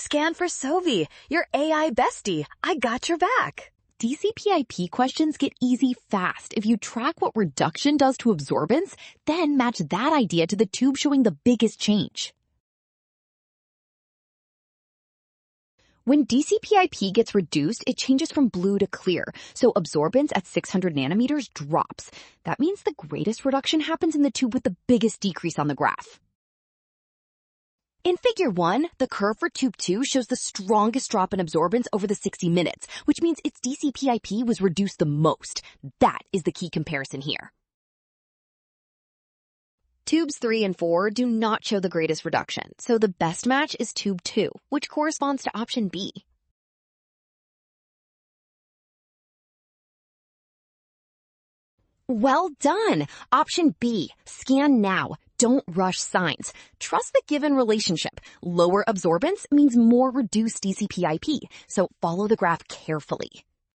Scan for Sovi, your AI bestie. I got your back. DCPIP questions get easy fast if you track what reduction does to absorbance, then match that idea to the tube showing the biggest change. When DCPIP gets reduced, it changes from blue to clear, so absorbance at 600 nanometers drops. That means the greatest reduction happens in the tube with the biggest decrease on the graph. In Figure 1, the curve for Tube 2 shows the strongest drop in absorbance over the 60 minutes, which means its DCPIP was reduced the most. That is the key comparison here. Tubes 3 and 4 do not show the greatest reduction, so the best match is Tube 2, which corresponds to option B. Well done! Option B, scan now. Don't rush signs. Trust the given relationship. Lower absorbance means more reduced DCPIP, so follow the graph carefully.